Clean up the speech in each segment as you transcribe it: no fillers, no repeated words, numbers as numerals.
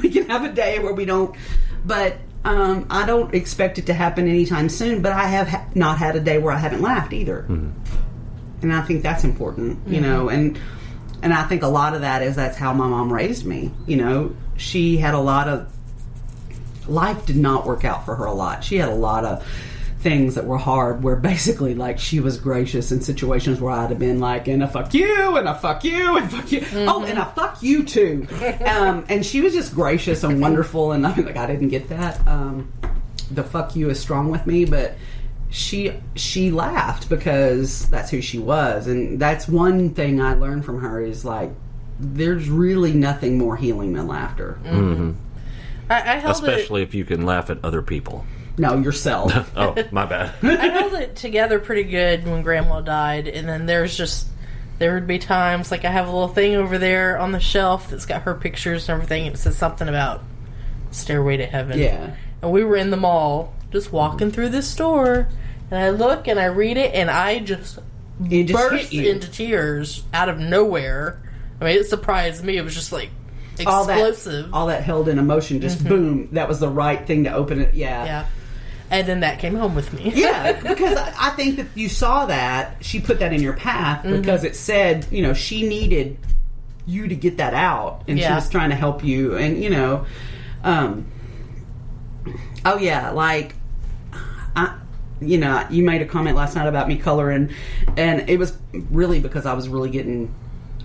We can have a day where we don't, but I don't expect it to happen anytime soon, but I have not had a day where I haven't laughed either. Mm-hmm. And I think that's important, you know, and I think a lot of that is that's how my mom raised me. You know, she had a lot of, life did not work out for her a lot. She had a lot of things that were hard, where basically, like, she was gracious in situations where I'd have been like, and a fuck you, and a fuck you, and fuck you. Mm-hmm. Oh, and a fuck you too. And she was just gracious and wonderful, and I mean, like, I didn't get that. The fuck you is strong with me, but she laughed because that's who she was. And that's one thing I learned from her is, like, there's really nothing more healing than laughter. Mm-hmm. I held especially if you can laugh at other people. No, yourself. Oh, my bad. I held it together pretty good when Grandma died, and then there would be times, like, I have a little thing over there on the shelf that's got her pictures and everything, and it says something about Stairway to Heaven. Yeah. And we were in the mall, just walking through this store, and I look and I read it, and I just burst into tears out of nowhere. I mean, it surprised me. It was just like explosive. All that held in emotion, just boom. That was the right thing to open it. Yeah. And then that came home with me. Yeah, because I think that you saw that. She put that in your path because it said, you know, she needed you to get that out. And she was trying to help you. And, you know, like, you know, you made a comment last night about me coloring. And it was really because I was getting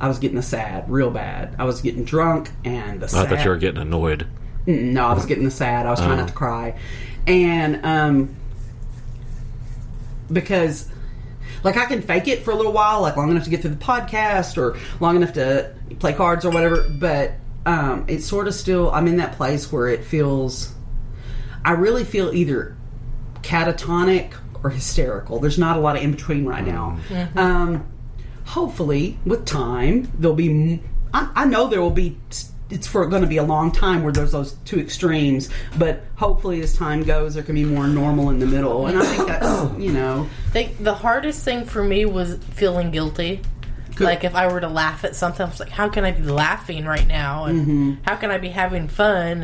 the sad real bad. I was getting drunk and the sad. I thought you were getting annoyed. No, I was getting the sad. I was trying not to cry. And because, like, I can fake it for a little while, like long enough to get through the podcast or long enough to play cards or whatever, but it's sort of still, I'm in that place where it feels, I really feel either catatonic or hysterical. There's not a lot of in between right now. Mm-hmm. Hopefully, with time, there'll be, I know there will be, it's going to be a long time where there's those two extremes, but hopefully as time goes, there can be more normal in the middle. And I think that's, you know. I think the hardest thing for me was feeling guilty. Good. Like, if I were to laugh at something, I was like, how can I be laughing right now? And how can I be having fun?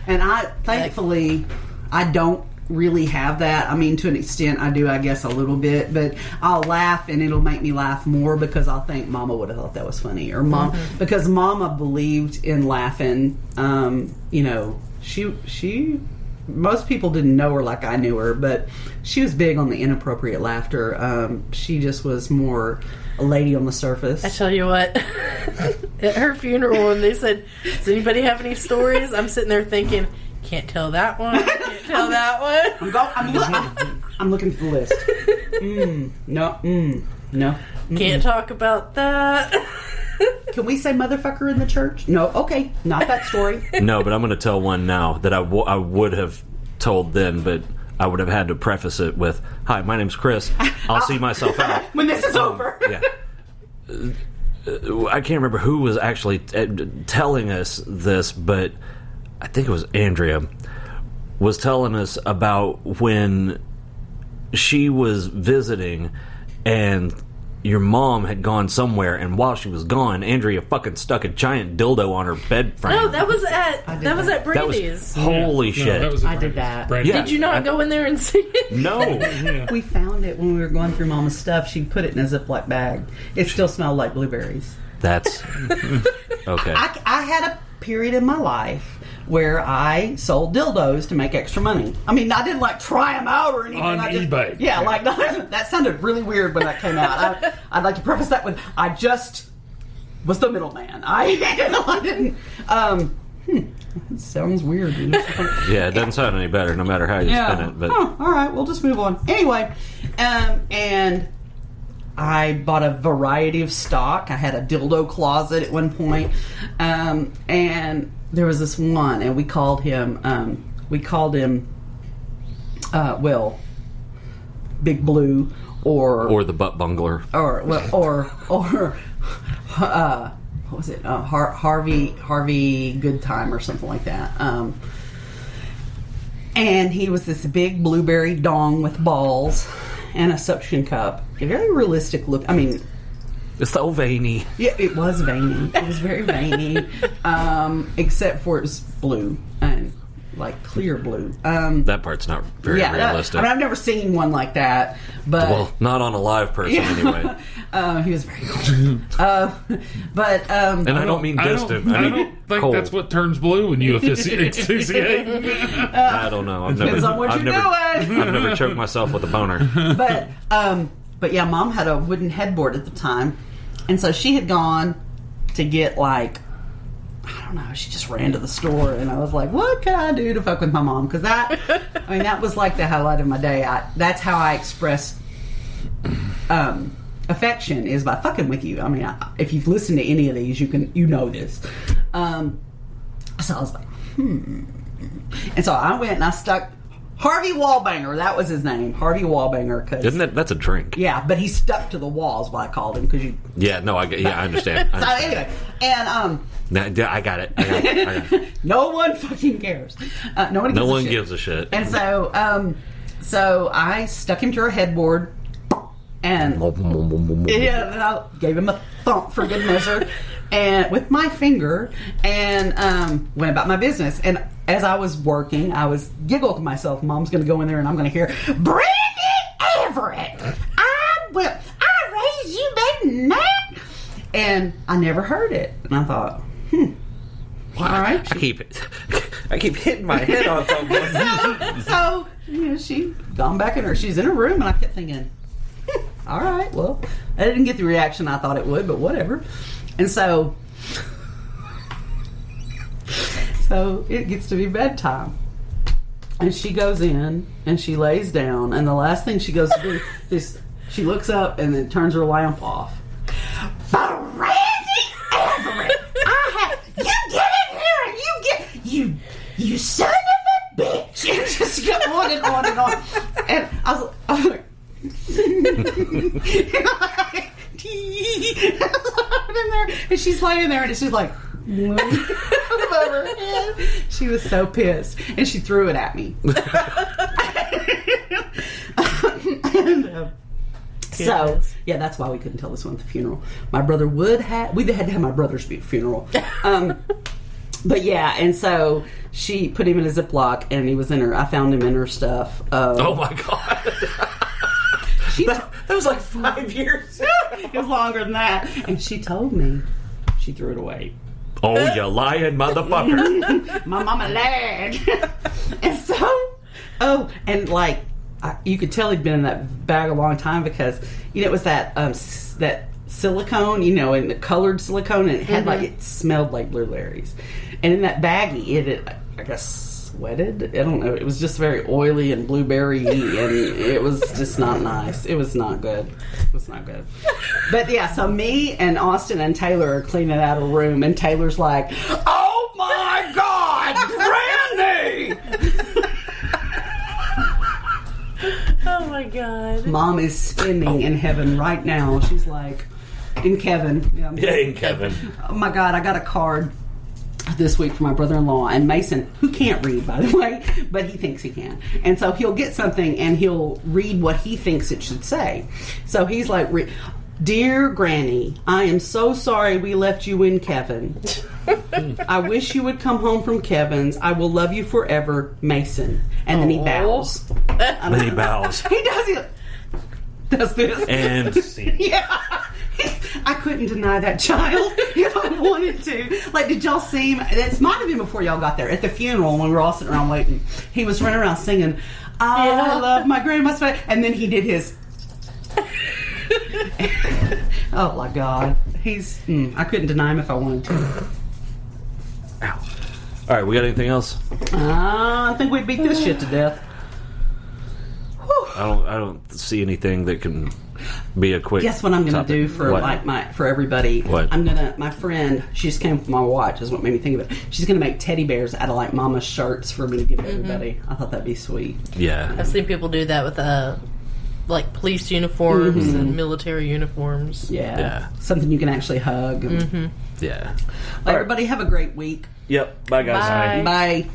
And I, thankfully, I don't really have that. I mean, to an extent I do, I guess, a little bit, but I'll laugh and it'll make me laugh more because I'll think Mama would have thought that was funny, or Mom, because Mama believed in laughing. You know, she most people didn't know her like I knew her, but she was big on the inappropriate laughter. She just was more a lady on the surface. I tell you what, at her funeral when they said, does anybody have any stories, I'm sitting there thinking, can't tell that one. Can't tell that one. I'm looking for the list. No. Can't talk about that. Can we say motherfucker in the church? No. Okay, not that story. No, but I'm going to tell one now that I would have told then, but I would have had to preface it with, "Hi, my name's Chris. I'll see myself out when this is over." Yeah. I can't remember who was actually telling us this, but I think it was Andrea, was telling us about when she was visiting and your mom had gone somewhere, and while she was gone, Andrea fucking stuck a giant dildo on her bed frame. No, that was at Brady's. Holy shit. I did that. Yeah, did you not go in there and see it? No. We found it when we were going through Mama's stuff. She put it in a Ziploc bag. It still smelled like blueberries. That's okay. I had a period in my life where I sold dildos to make extra money. I mean, I didn't like try them out or anything. On eBay. Yeah, like that sounded really weird when that came out. I'd like to preface that with, I just was the middleman. I didn't. It sounds weird. Yeah, it doesn't sound any better no matter how you spin it. But all right, we'll just move on. Anyway, and I bought a variety of stock. I had a dildo closet at one point, and there was this one, and we called him Big Blue, or the butt bungler, or what was it? Harvey Goodtime or something like that. And he was this big blueberry dong with balls and a suction cup. A very realistic look. I mean, It's so veiny. Yeah, it was veiny. It was very veiny, except for it was blue and like clear blue. That part's not very realistic. I've never seen one like that. But well, not on a live person anyway. He was very cold. And I don't mean distant. I don't think cold. that's what turns blue when you asphyxiate. I don't know. Depends on what you're doing. I've never choked myself with a boner. But yeah, Mom had a wooden headboard at the time, and so she had gone to get like, I don't know, she just ran to the store, and I was like, what can I do to fuck with my mom? Because that was like the highlight of my day. That's how I express affection, is by fucking with you. I mean, if you've listened to any of these, you know this. So I was like, and so I went and I stuck Harvey Wallbanger, that was his name, Harvey Wallbanger. Isn't that's a drink? Yeah, but he stuck to the walls, what I called him, because you. Yeah, no, I understand. So anyway, and I got it. No one fucking cares. No one gives a shit. And so I stuck him to her headboard, and and I gave him a thump for good measure, and with my finger, and went about my business. And as I was working, I was giggling to myself. Mom's going to go in there, and I'm going to hear, Brandon Everett, I raised you better than that. And I never heard it, and I thought, all right. I keep hitting my head on something. So she's gone back in her. She's in her room, and I kept thinking, all right, well, I didn't get the reaction I thought it would, but whatever. And so it gets to be bedtime, and she goes in and she lays down, and the last thing she goes to do is she looks up and then turns her lamp off. Randy Everett, you get in here and you son of a bitch, and just go on and on and on. And I was like, in there, and she's laying there, and it's just like above her head. She was so pissed, and she threw it at me. So yeah, that's why we couldn't tell this one at the funeral. My brother we'd had to have my brother's funeral. But yeah, and so she put him in a Ziploc, and he was in her. I found him in her stuff. Oh my god. That was like 5 years. It was longer than that. And she told me she threw it away. Oh, you lying motherfucker. My mama lied. And so, and like, you could tell he'd been in that bag a long time, because, it was that silicone, and the colored silicone, and it had it smelled like blueberries. And in that baggie, it I guess, sweated. I don't know. It was just very oily and blueberry, and it was just not nice. It was not good. But yeah, so me and Austin and Taylor are cleaning out a room, and Taylor's like, "Oh my God, Brandy!" Oh my God. Mom is spinning in heaven right now. She's like, in Kevin. Yeah, in Kevin. Oh my God, I got a card this week for my brother-in-law, and Mason, who can't read, by the way, but he thinks he can. And so he'll get something and he'll read what he thinks it should say. So he's like, "Dear Granny, I am so sorry we left you in Kevin. I wish you would come home from Kevin's. I will love you forever, Mason." And then he bows. Then he bows. He does this. And scene. Yeah. I couldn't deny that child if I wanted to. Like, did y'all see him? It might have been before y'all got there. At the funeral, when we were all sitting around waiting, he was running around singing, "I love my grandma's face," and then he did his. Oh my God, I couldn't deny him if I wanted to. Ow. All right, we got anything else? I think we beat this shit to death. I don't see anything that can be a quick. Guess what I'm going to do for what? for everybody? What? My friend, she just came with my watch, is what made me think of it. She's going to make teddy bears out of Mama's shirts for me to give to everybody. I thought that'd be sweet. Yeah, I've seen people do that with police uniforms and military uniforms. Yeah, something you can actually hug. Yeah. Everybody have a great week. Yep. Bye, guys. Bye. Bye.